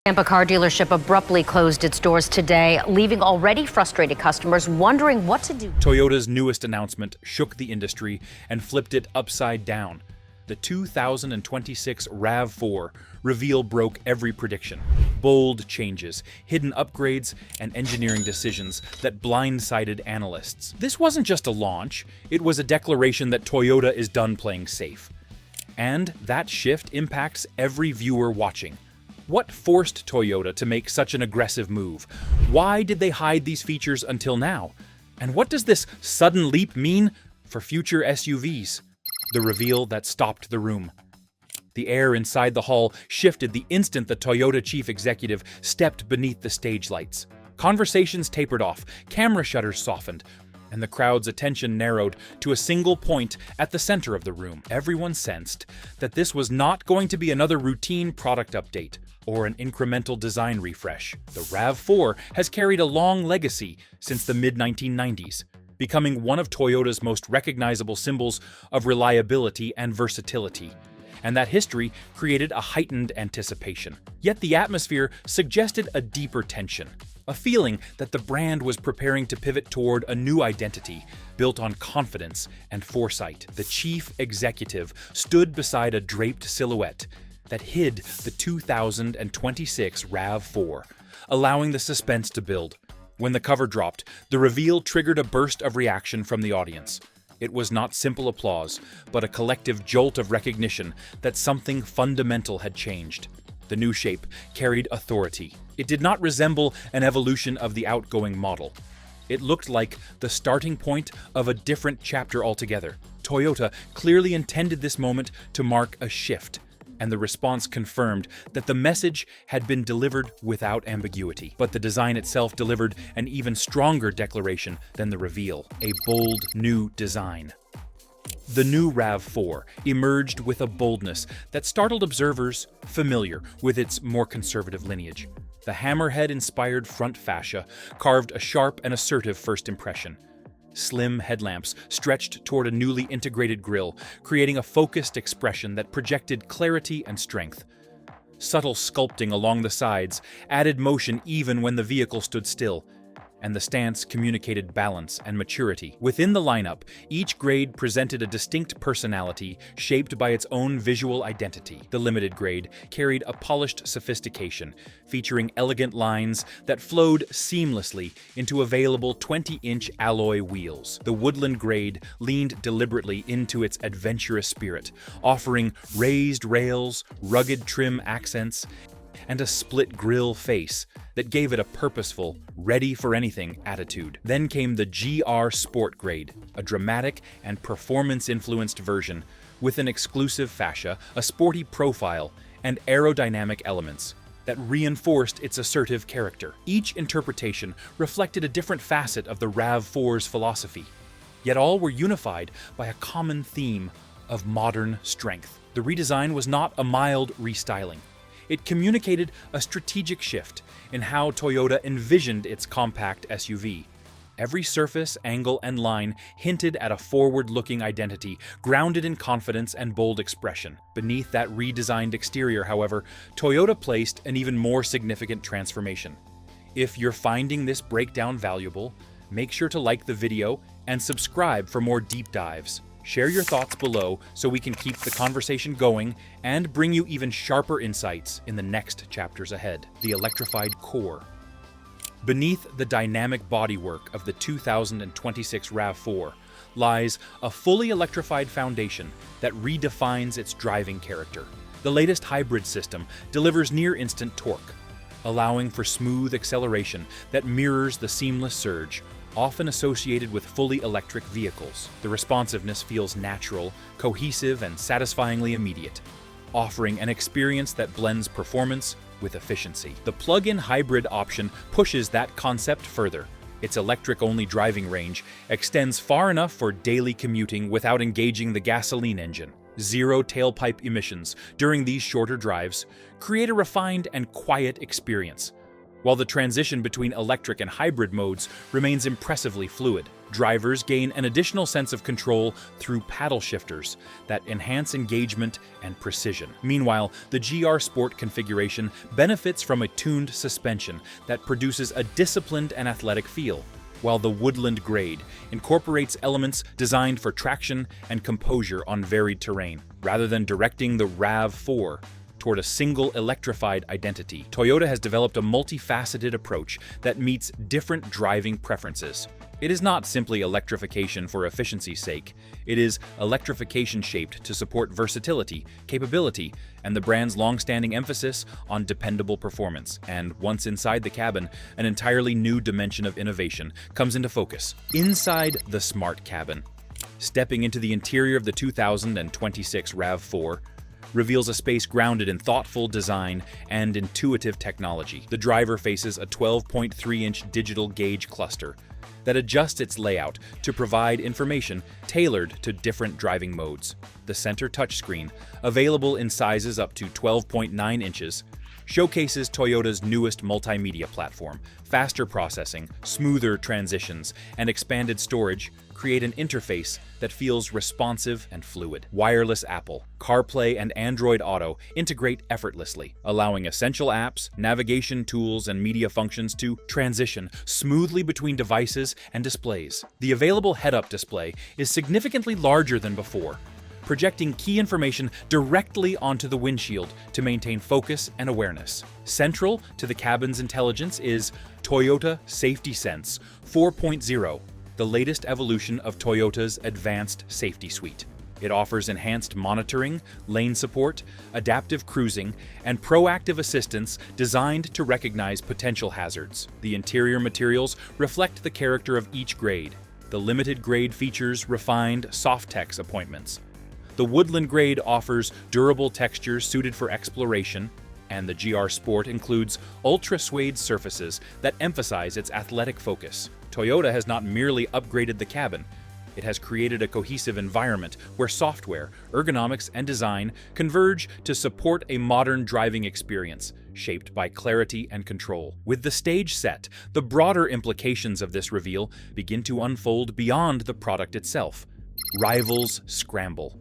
Tampa car dealership abruptly closed its doors today, leaving already frustrated customers wondering what to do. Toyota's newest announcement shook the industry and flipped it upside down. The 2026 Rav4 reveal broke every prediction. Bold changes, hidden upgrades, and engineering decisions that blindsided analysts. This wasn't just a launch, it was a declaration that Toyota is done playing safe. And that shift impacts every viewer watching. What forced Toyota to make such an aggressive move? Why did they hide these features until now? And what does this sudden leap mean for future SUVs? The reveal that stopped the room. The air inside the hall shifted the instant the Toyota chief executive stepped beneath the stage lights. Conversations tapered off, camera shutters softened, and the crowd's attention narrowed to a single point at the center of the room. Everyone sensed that this was not going to be another routine product update or an incremental design refresh. The Rav4 has carried a long legacy since the mid-1990s, becoming one of Toyota's most recognizable symbols of reliability and versatility. And that history created a heightened anticipation. Yet the atmosphere suggested a deeper tension, a feeling that the brand was preparing to pivot toward a new identity built on confidence and foresight. The chief executive stood beside a draped silhouette that hid the 2026 Rav4, allowing the suspense to build. When the cover dropped, the reveal triggered a burst of reaction from the audience. It was not simple applause, but a collective jolt of recognition that something fundamental had changed. The new shape carried authority. It did not resemble an evolution of the outgoing model. It looked like the starting point of a different chapter altogether. Toyota clearly intended this moment to mark a shift, and the response confirmed that the message had been delivered without ambiguity. But the design itself delivered an even stronger declaration than the reveal, a bold new design. The new Rav4 emerged with a boldness that startled observers familiar with its more conservative lineage. The hammerhead-inspired front fascia carved a sharp and assertive first impression. Slim headlamps stretched toward a newly integrated grille, creating a focused expression that projected clarity and strength. Subtle sculpting along the sides added motion even when the vehicle stood still, and the stance communicated balance and maturity. Within the lineup, each grade presented a distinct personality shaped by its own visual identity. The limited grade carried a polished sophistication, featuring elegant lines that flowed seamlessly into available 20-inch alloy wheels. The woodland grade leaned deliberately into its adventurous spirit, offering raised rails, rugged trim accents, and a split grille face that gave it a purposeful, ready-for-anything attitude. Then came the GR Sport grade, a dramatic and performance-influenced version with an exclusive fascia, a sporty profile, and aerodynamic elements that reinforced its assertive character. Each interpretation reflected a different facet of the Rav4's philosophy, yet all were unified by a common theme of modern strength. The redesign was not a mild restyling. It communicated a strategic shift in how Toyota envisioned its compact SUV. Every surface, angle, and line hinted at a forward-looking identity, grounded in confidence and bold expression. Beneath that redesigned exterior, however, Toyota placed an even more significant transformation. If you're finding this breakdown valuable, make sure to like the video and subscribe for more deep dives. Share your thoughts below so we can keep the conversation going and bring you even sharper insights in the next chapters ahead. The Electrified core. Beneath the dynamic bodywork of the 2026 Rav4 lies a fully electrified foundation that redefines its driving character. The latest hybrid system delivers near-instant torque, allowing for smooth acceleration that mirrors the seamless surge often associated with fully electric vehicles. The responsiveness feels natural, cohesive, and satisfyingly immediate, offering an experience that blends performance with efficiency. The plug-in hybrid option pushes that concept further. Its electric-only driving range extends far enough for daily commuting without engaging the gasoline engine. Zero tailpipe emissions during these shorter drives create a refined and quiet experience, while the transition between electric and hybrid modes remains impressively fluid. Drivers gain an additional sense of control through paddle shifters that enhance engagement and precision. Meanwhile, the GR Sport configuration benefits from a tuned suspension that produces a disciplined and athletic feel, while the Woodland Grade incorporates elements designed for traction and composure on varied terrain. Rather than directing the Rav4 toward a single electrified identity, Toyota has developed a multifaceted approach that meets different driving preferences. It is not simply electrification for efficiency's sake. It is electrification shaped to support versatility, capability, and the brand's long-standing emphasis on dependable performance. And once inside the cabin, an entirely new dimension of innovation comes into focus. Inside the smart cabin, stepping into the interior of the 2026 Rav4 reveals a space grounded in thoughtful design and intuitive technology. The driver faces a 12.3-inch digital gauge cluster that adjusts its layout to provide information tailored to different driving modes. The center touchscreen, available in sizes up to 12.9 inches, showcases Toyota's newest multimedia platform. Faster processing, smoother transitions, and expanded storage create an interface that feels responsive and fluid. Wireless Apple, CarPlay, and Android Auto integrate effortlessly, allowing essential apps, navigation tools, and media functions to transition smoothly between devices and displays. The available head-up display is significantly larger than before, projecting key information directly onto the windshield to maintain focus and awareness. Central to the cabin's intelligence is Toyota Safety Sense 4.0, the latest evolution of Toyota's advanced safety suite. It offers enhanced monitoring, lane support, adaptive cruising, and proactive assistance designed to recognize potential hazards. The interior materials reflect the character of each grade. The limited grade features refined Softex appointments. The Woodland Grade offers durable textures suited for exploration, and the GR Sport includes ultra-suede surfaces that emphasize its athletic focus. Toyota has not merely upgraded the cabin, it has created a cohesive environment where software, ergonomics, and design converge to support a modern driving experience shaped by clarity and control. With the stage set, the broader implications of this reveal begin to unfold beyond the product itself. Rivals scramble.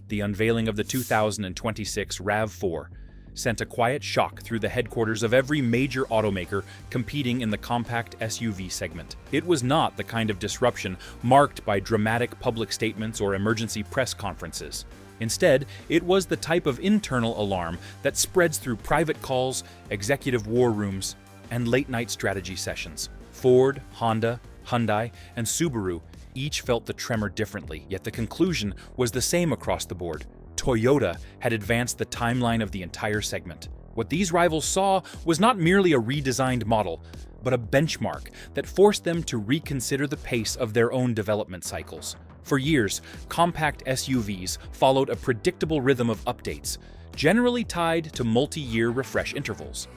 The unveiling of the 2026 Rav4 sent a quiet shock through the headquarters of every major automaker competing in the compact SUV segment. It was not the kind of disruption marked by dramatic public statements or emergency press conferences. Instead, it was the type of internal alarm that spreads through private calls, executive war rooms, and late-night strategy sessions. Ford, Honda, Hyundai, and Subaru each felt the tremor differently, yet the conclusion was the same across the board. Toyota had advanced the timeline of the entire segment. What these rivals saw was not merely a redesigned model, but a benchmark that forced them to reconsider the pace of their own development cycles. For years, compact SUVs followed a predictable rhythm of updates, generally tied to multi-year refresh intervals.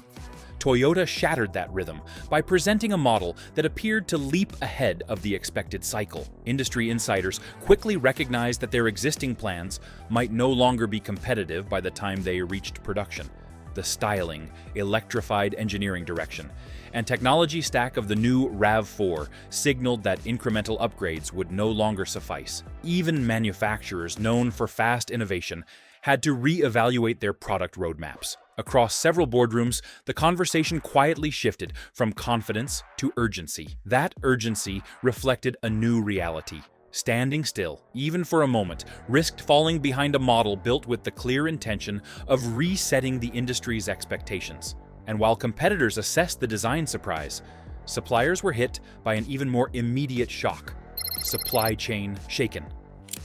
Toyota shattered that rhythm by presenting a model that appeared to leap ahead of the expected cycle. Industry insiders quickly recognized that their existing plans might no longer be competitive by the time they reached production. The styling, electrified engineering direction, and technology stack of the new Rav4 signaled that incremental upgrades would no longer suffice. Even manufacturers known for fast innovation had to re-evaluate their product roadmaps. Across several boardrooms, the conversation quietly shifted from confidence to urgency. That urgency reflected a new reality. Standing still, even for a moment, risked falling behind a model built with the clear intention of resetting the industry's expectations. And while competitors assessed the design surprise, suppliers were hit by an even more immediate shock. Supply chain shaken.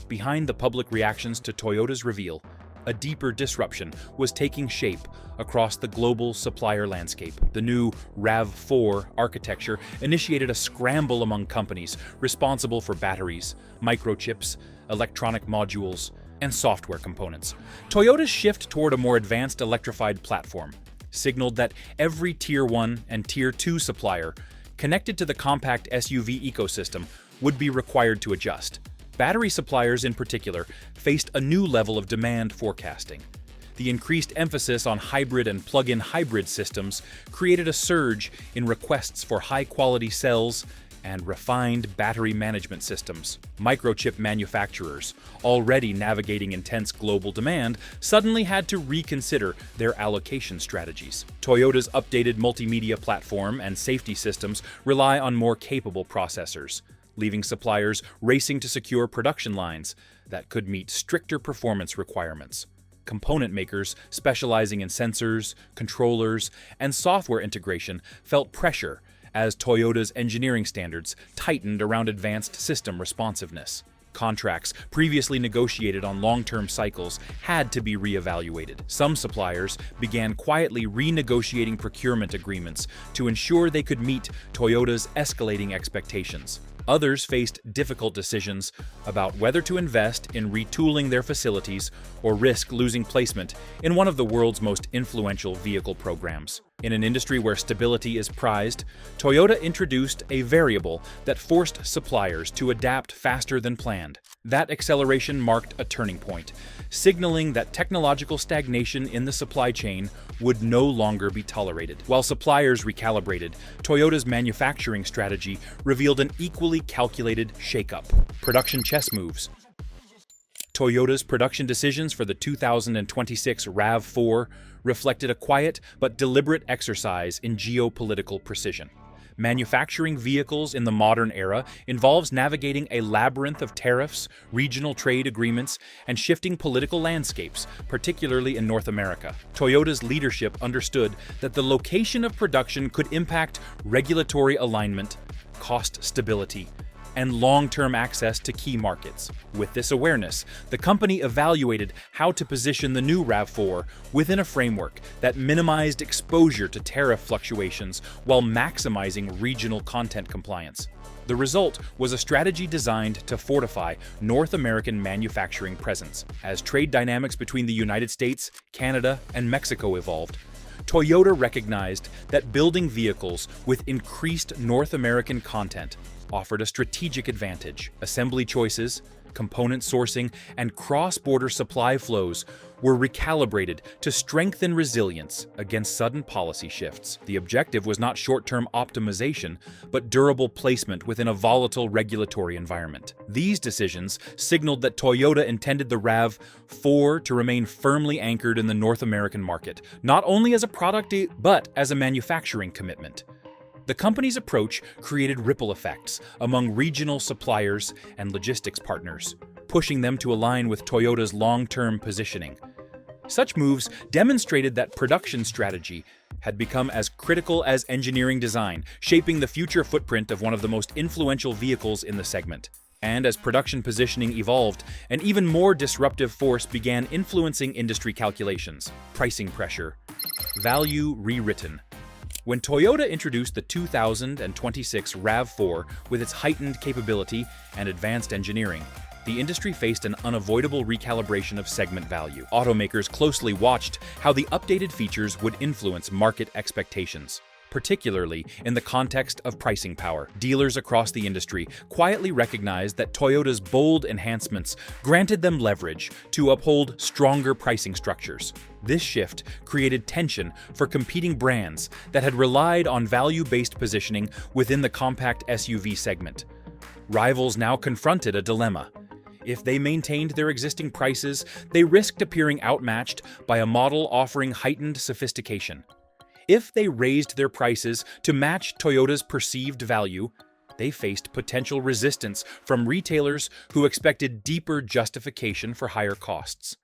Behind the public reactions to Toyota's reveal, a deeper disruption was taking shape across the global supplier landscape. The new Rav4 architecture initiated a scramble among companies responsible for batteries, microchips, electronic modules, and software components. Toyota's shift toward a more advanced electrified platform signaled that every Tier 1 and Tier 2 supplier connected to the compact SUV ecosystem would be required to adjust. Battery suppliers in particular faced a new level of demand forecasting. The increased emphasis on hybrid and plug-in hybrid systems created a surge in requests for high-quality cells and refined battery management systems. Microchip manufacturers, already navigating intense global demand, suddenly had to reconsider their allocation strategies. Toyota's updated multimedia platform and safety systems rely on more capable processors, leaving suppliers racing to secure production lines that could meet stricter performance requirements. Component makers specializing in sensors, controllers, and software integration felt pressure as Toyota's engineering standards tightened around advanced system responsiveness. Contracts previously negotiated on long-term cycles had to be reevaluated. Some suppliers began quietly renegotiating procurement agreements to ensure they could meet Toyota's escalating expectations. Others faced difficult decisions about whether to invest in retooling their facilities or risk losing placement in one of the world's most influential vehicle programs. In an industry where stability is prized, Toyota introduced a variable that forced suppliers to adapt faster than planned. That acceleration marked a turning point, signaling that technological stagnation in the supply chain would no longer be tolerated. While suppliers recalibrated, Toyota's manufacturing strategy revealed an equally calculated shakeup. Production chess moves. Toyota's production decisions for the 2026 Rav4 reflected a quiet but deliberate exercise in geopolitical precision. Manufacturing vehicles in the modern era involves navigating a labyrinth of tariffs, regional trade agreements, and shifting political landscapes, particularly in North America. Toyota's leadership understood that the location of production could impact regulatory alignment, cost stability, and long-term access to key markets. With this awareness, the company evaluated how to position the new Rav4 within a framework that minimized exposure to tariff fluctuations while maximizing regional content compliance. The result was a strategy designed to fortify North American manufacturing presence. As trade dynamics between the United States, Canada, and Mexico evolved, Toyota recognized that building vehicles with increased North American content offered a strategic advantage. Assembly choices, component sourcing, and cross-border supply flows were recalibrated to strengthen resilience against sudden policy shifts. The objective was not short-term optimization, but durable placement within a volatile regulatory environment. These decisions signaled that Toyota intended the Rav4 to remain firmly anchored in the North American market, not only as a product, but as a manufacturing commitment. The company's approach created ripple effects among regional suppliers and logistics partners, pushing them to align with Toyota's long-term positioning. Such moves demonstrated that production strategy had become as critical as engineering design, shaping the future footprint of one of the most influential vehicles in the segment. And as production positioning evolved, an even more disruptive force began influencing industry calculations: pricing pressure, value rewritten. When Toyota introduced the 2026 Rav4 with its heightened capability and advanced engineering, the industry faced an unavoidable recalibration of segment value. Automakers closely watched how the updated features would influence market expectations, particularly in the context of pricing power. Dealers across the industry quietly recognized that Toyota's bold enhancements granted them leverage to uphold stronger pricing structures. This shift created tension for competing brands that had relied on value-based positioning within the compact SUV segment. Rivals now confronted a dilemma. If they maintained their existing prices, they risked appearing outmatched by a model offering heightened sophistication. If they raised their prices to match Toyota's perceived value, they faced potential resistance from retailers who expected deeper justification for higher costs.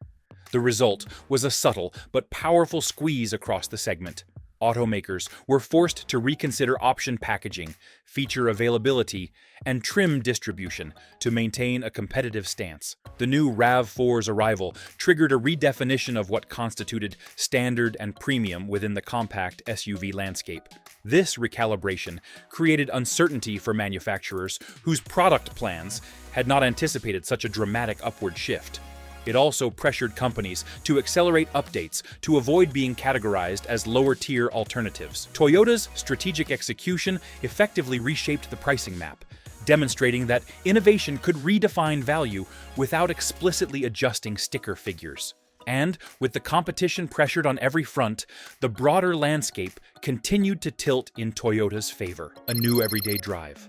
The result was a subtle but powerful squeeze across the segment. Automakers were forced to reconsider option packaging, feature availability, and trim distribution to maintain a competitive stance. The new Rav4's arrival triggered a redefinition of what constituted standard and premium within the compact SUV landscape. This recalibration created uncertainty for manufacturers whose product plans had not anticipated such a dramatic upward shift. It also pressured companies to accelerate updates to avoid being categorized as lower-tier alternatives. Toyota's strategic execution effectively reshaped the pricing map, demonstrating that innovation could redefine value without explicitly adjusting sticker figures. And with the competition pressured on every front, the broader landscape continued to tilt in Toyota's favor. A new everyday drive.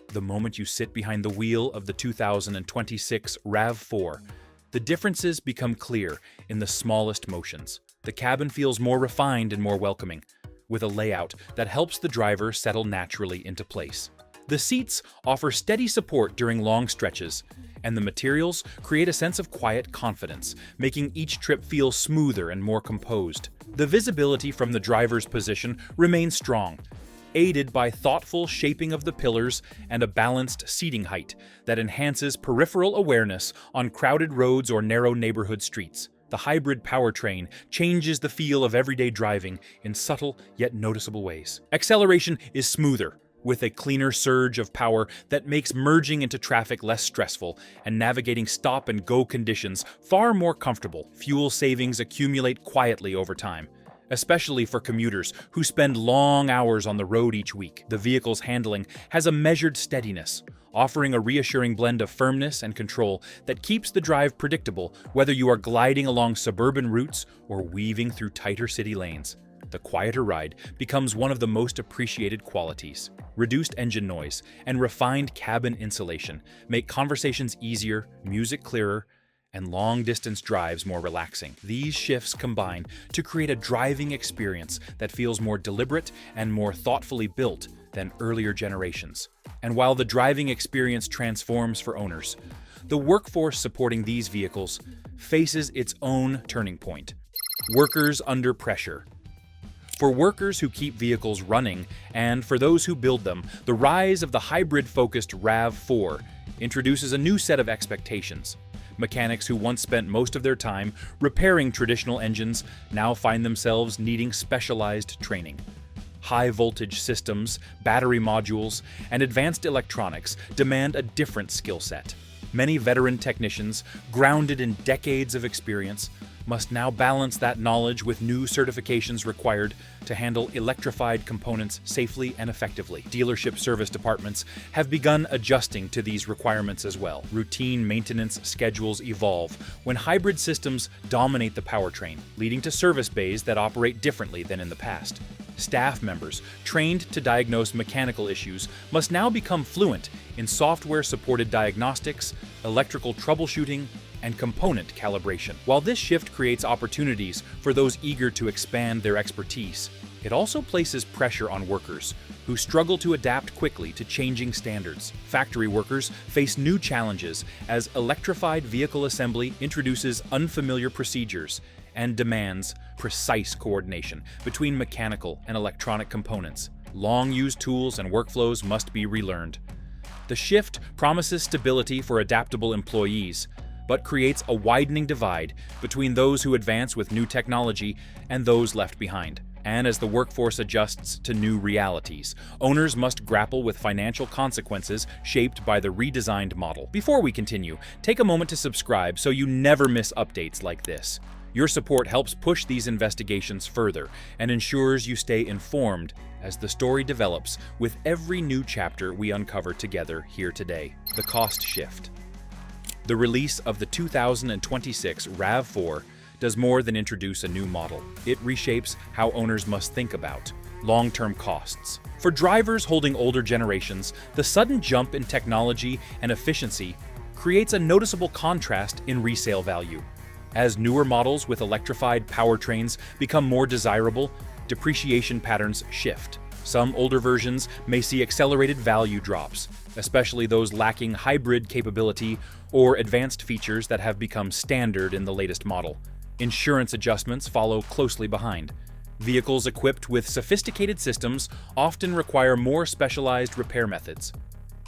The moment you sit behind the wheel of the 2026 RAV4, the differences become clear in the smallest motions. The cabin feels more refined and more welcoming, with a layout that helps the driver settle naturally into place. The seats offer steady support during long stretches, and the materials create a sense of quiet confidence, making each trip feel smoother and more composed. The visibility from the driver's position remains strong, aided by thoughtful shaping of the pillars and a balanced seating height that enhances peripheral awareness on crowded roads or narrow neighborhood streets. The hybrid powertrain changes the feel of everyday driving in subtle yet noticeable ways. Acceleration is smoother, with a cleaner surge of power that makes merging into traffic less stressful and navigating stop-and-go conditions far more comfortable. Fuel savings accumulate quietly over time, especially for commuters who spend long hours on the road each week. The vehicle's handling has a measured steadiness, offering a reassuring blend of firmness and control that keeps the drive predictable whether you are gliding along suburban routes or weaving through tighter city lanes. The quieter ride becomes one of the most appreciated qualities. Reduced engine noise and refined cabin insulation make conversations easier, music clearer, and long-distance drives more relaxing. These shifts combine to create a driving experience that feels more deliberate and more thoughtfully built than earlier generations. And while the driving experience transforms for owners, the workforce supporting these vehicles faces its own turning point. Workers under pressure. For workers who keep vehicles running, and for those who build them, the rise of the hybrid-focused RAV4 introduces a new set of expectations. Mechanics who once spent most of their time repairing traditional engines now find themselves needing specialized training. High-voltage systems, battery modules, and advanced electronics demand a different skill set. Many veteran technicians, grounded in decades of experience, must now balance that knowledge with new certifications required to handle electrified components safely and effectively. Dealership service departments have begun adjusting to these requirements as well. Routine maintenance schedules evolve when hybrid systems dominate the powertrain, leading to service bays that operate differently than in the past. Staff members trained to diagnose mechanical issues must now become fluent in software-supported diagnostics, electrical troubleshooting, and component calibration. While this shift creates opportunities for those eager to expand their expertise, it also places pressure on workers who struggle to adapt quickly to changing standards. Factory workers face new challenges as electrified vehicle assembly introduces unfamiliar procedures and demands precise coordination between mechanical and electronic components. Long-used tools and workflows must be relearned. The shift promises stability for adaptable employees, but creates a widening divide between those who advance with new technology and those left behind. And as the workforce adjusts to new realities, owners must grapple with financial consequences shaped by the redesigned model. Before we continue, take a moment to subscribe so you never miss updates like this. Your support helps push these investigations further and ensures you stay informed as the story develops with every new chapter we uncover together here today. The cost shift. The release of the 2026 RAV4 does more than introduce a new model. It reshapes how owners must think about long-term costs. For drivers holding older generations, the sudden jump in technology and efficiency creates a noticeable contrast in resale value. As newer models with electrified powertrains become more desirable, depreciation patterns shift. Some older versions may see accelerated value drops, especially those lacking hybrid capability or advanced features that have become standard in the latest model. Insurance adjustments follow closely behind. Vehicles equipped with sophisticated systems often require more specialized repair methods,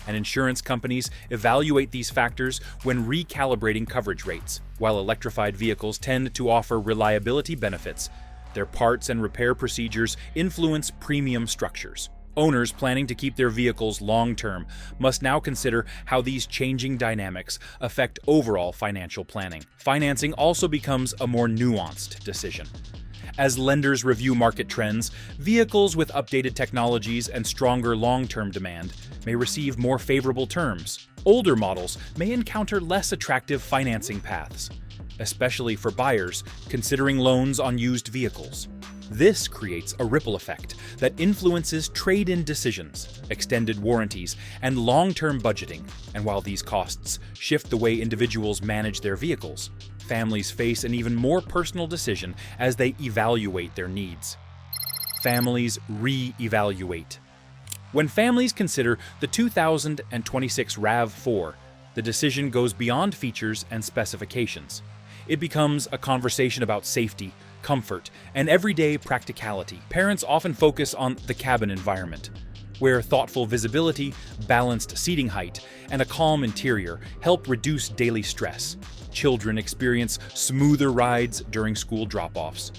and insurance companies evaluate these factors when recalibrating coverage rates. While electrified vehicles tend to offer reliability benefits, their parts and repair procedures influence premium structures. Owners planning to keep their vehicles long-term must now consider how these changing dynamics affect overall financial planning. Financing also becomes a more nuanced decision. As lenders review market trends, vehicles with updated technologies and stronger long-term demand may receive more favorable terms. Older models may encounter less attractive financing paths, especially for buyers considering loans on used vehicles. This creates a ripple effect that influences trade-in decisions, extended warranties, and long-term budgeting. And while these costs shift the way individuals manage their vehicles, families face an even more personal decision as they evaluate their needs. Families re-evaluate. When families consider the 2026 RAV4, the decision goes beyond features and specifications. It becomes a conversation about safety, comfort, and everyday practicality. Parents often focus on the cabin environment, where thoughtful visibility, balanced seating height, and a calm interior help reduce daily stress. Children experience smoother rides during school drop-offs,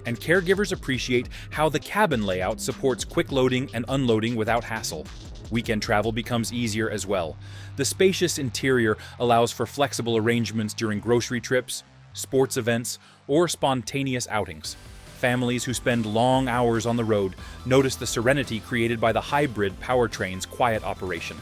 and caregivers appreciate how the cabin layout supports quick loading and unloading without hassle. Weekend travel becomes easier as well. The spacious interior allows for flexible arrangements during grocery trips, sports events, or spontaneous outings. Families who spend long hours on the road notice the serenity created by the hybrid powertrain's quiet operation,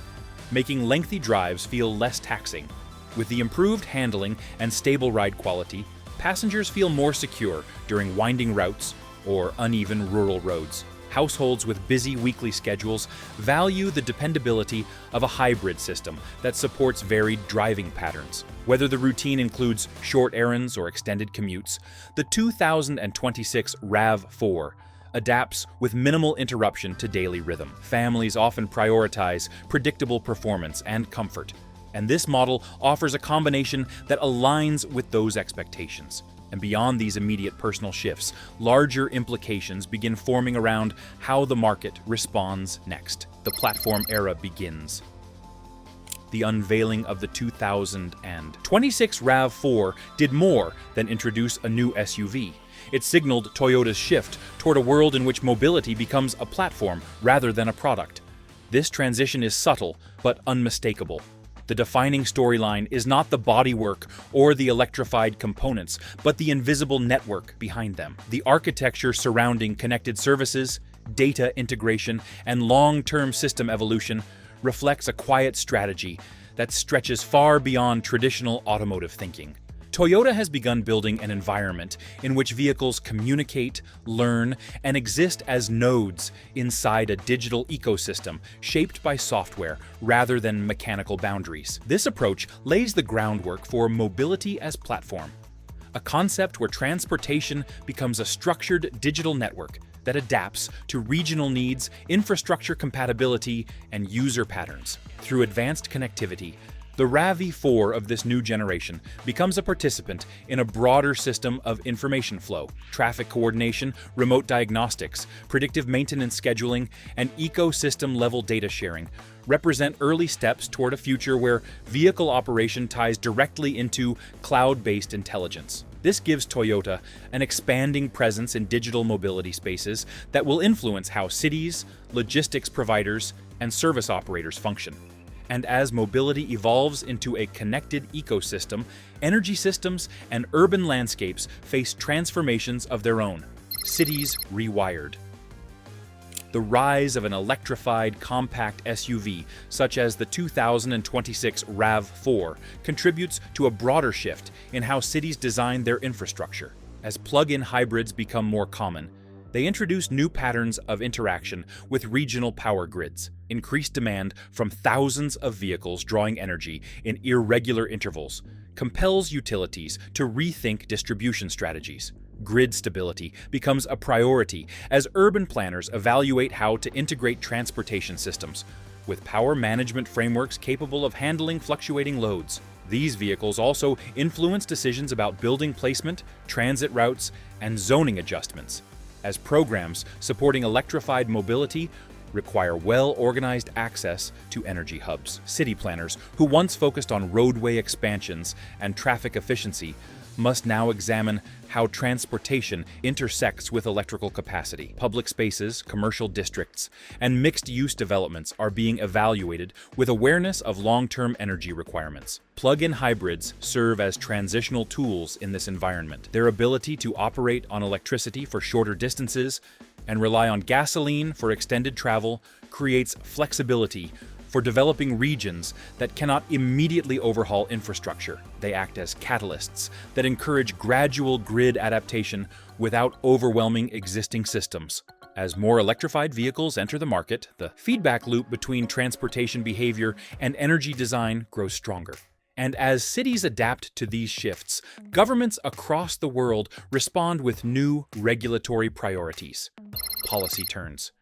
making lengthy drives feel less taxing. With the improved handling and stable ride quality, passengers feel more secure during winding routes or uneven rural roads. Households with busy weekly schedules value the dependability of a hybrid system that supports varied driving patterns. Whether the routine includes short errands or extended commutes, the 2026 RAV4 adapts with minimal interruption to daily rhythm. Families often prioritize predictable performance and comfort, and this model offers a combination that aligns with those expectations. And beyond these immediate personal shifts, larger implications begin forming around how the market responds next. The platform era begins. The unveiling of the 2026 RAV4 did more than introduce a new SUV. It signaled Toyota's shift toward a world in which mobility becomes a platform rather than a product. This transition is subtle but unmistakable. The defining storyline is not the bodywork or the electrified components, but the invisible network behind them. The architecture surrounding connected services, data integration, and long-term system evolution reflects a quiet strategy that stretches far beyond traditional automotive thinking. Toyota has begun building an environment in which vehicles communicate, learn, and exist as nodes inside a digital ecosystem shaped by software rather than mechanical boundaries. This approach lays the groundwork for mobility as platform, a concept where transportation becomes a structured digital network that adapts to regional needs, infrastructure compatibility, and user patterns. Through advanced connectivity, the RAV4 of this new generation becomes a participant in a broader system of information flow. Traffic coordination, remote diagnostics, predictive maintenance scheduling, and ecosystem-level data sharing represent early steps toward a future where vehicle operation ties directly into cloud-based intelligence. This gives Toyota an expanding presence in digital mobility spaces that will influence how cities, logistics providers, and service operators function. And as mobility evolves into a connected ecosystem, energy systems and urban landscapes face transformations of their own. Cities rewired. The rise of an electrified compact SUV, such as the 2026 RAV4, contributes to a broader shift in how cities design their infrastructure. As plug-in hybrids become more common, they introduce new patterns of interaction with regional power grids. Increased demand from thousands of vehicles drawing energy in irregular intervals compels utilities to rethink distribution strategies. Grid stability becomes a priority as urban planners evaluate how to integrate transportation systems with power management frameworks capable of handling fluctuating loads. These vehicles also influence decisions about building placement, transit routes, and zoning adjustments, as programs supporting electrified mobility require well-organized access to energy hubs. City planners, who once focused on roadway expansions and traffic efficiency, must now examine how transportation intersects with electrical capacity. Public spaces, commercial districts, and mixed-use developments are being evaluated with awareness of long-term energy requirements. Plug-in hybrids serve as transitional tools in this environment. Their ability to operate on electricity for shorter distances and rely on gasoline for extended travel creates flexibility for developing regions that cannot immediately overhaul infrastructure. They act as catalysts that encourage gradual grid adaptation without overwhelming existing systems. As more electrified vehicles enter the market, the feedback loop between transportation behavior and energy design grows stronger. And as cities adapt to these shifts, governments across the world respond with new regulatory priorities. Policy turns.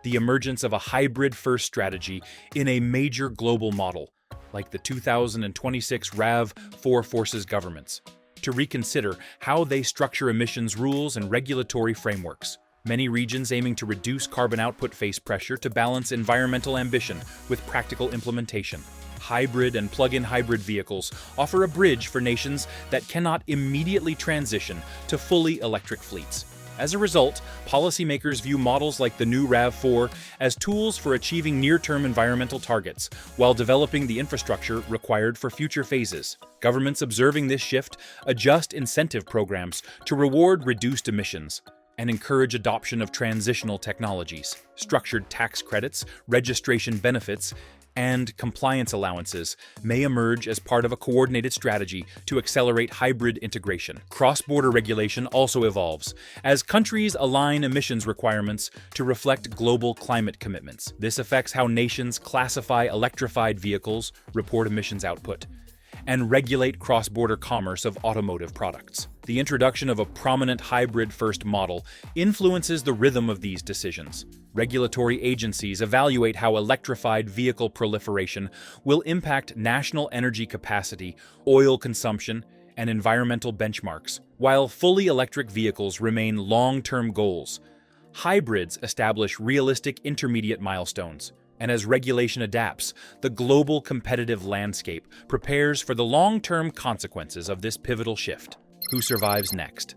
The emergence of a hybrid-first strategy in a major global model, like the 2026 Rav4 forces governments to reconsider how they structure emissions rules and regulatory frameworks. Many regions aiming to reduce carbon output face pressure to balance environmental ambition with practical implementation. Hybrid and plug-in hybrid vehicles offer a bridge for nations that cannot immediately transition to fully electric fleets. As a result, policymakers view models like the new Rav4 as tools for achieving near-term environmental targets, while developing the infrastructure required for future phases. Governments observing this shift adjust incentive programs to reward reduced emissions and encourage adoption of transitional technologies. Structured tax credits, registration benefits, and compliance allowances may emerge as part of a coordinated strategy to accelerate hybrid integration. Cross-border regulation also evolves as countries align emissions requirements to reflect global climate commitments. This affects how nations classify electrified vehicles, report emissions output, and regulate cross-border commerce of automotive products. The introduction of a prominent hybrid-first model influences the rhythm of these decisions. Regulatory agencies evaluate how electrified vehicle proliferation will impact national energy capacity, oil consumption, and environmental benchmarks. While fully electric vehicles remain long-term goals, hybrids establish realistic intermediate milestones. And as regulation adapts, the global competitive landscape prepares for the long-term consequences of this pivotal shift. Who survives next?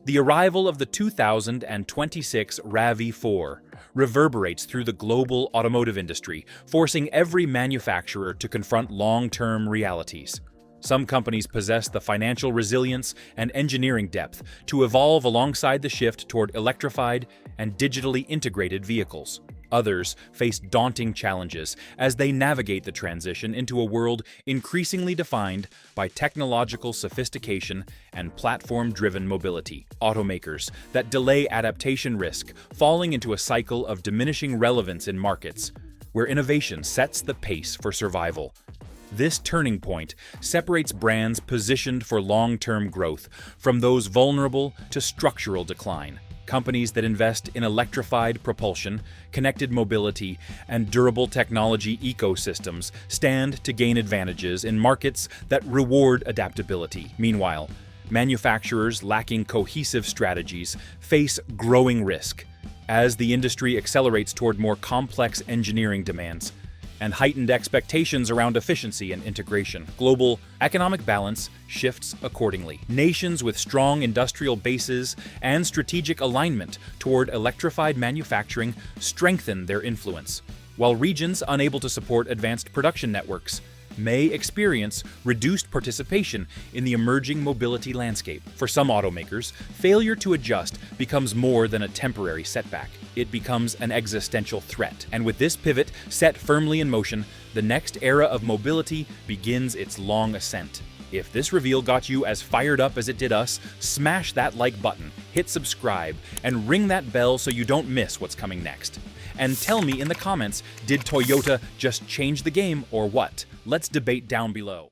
The arrival of the 2026 Rav4 reverberates through the global automotive industry, forcing every manufacturer to confront long-term realities. Some companies possess the financial resilience and engineering depth to evolve alongside the shift toward electrified and digitally integrated vehicles. Others face daunting challenges as they navigate the transition into a world increasingly defined by technological sophistication and platform-driven mobility. Automakers that delay adaptation risk falling into a cycle of diminishing relevance in markets where innovation sets the pace for survival. This turning point separates brands positioned for long-term growth from those vulnerable to structural decline. Companies that invest in electrified propulsion, connected mobility, and durable technology ecosystems stand to gain advantages in markets that reward adaptability. Meanwhile, manufacturers lacking cohesive strategies face growing risk as the industry accelerates toward more complex engineering demands and heightened expectations around efficiency and integration. Global economic balance shifts accordingly. Nations with strong industrial bases and strategic alignment toward electrified manufacturing strengthen their influence, while regions unable to support advanced production networks may experience reduced participation in the emerging mobility landscape. For some automakers, failure to adjust becomes more than a temporary setback. It becomes an existential threat. And with this pivot set firmly in motion, the next era of mobility begins its long ascent. If this reveal got you as fired up as it did us, smash that like button, hit subscribe, and ring that bell so you don't miss what's coming next. And tell me in the comments, did Toyota just change the game or what? Let's debate down below.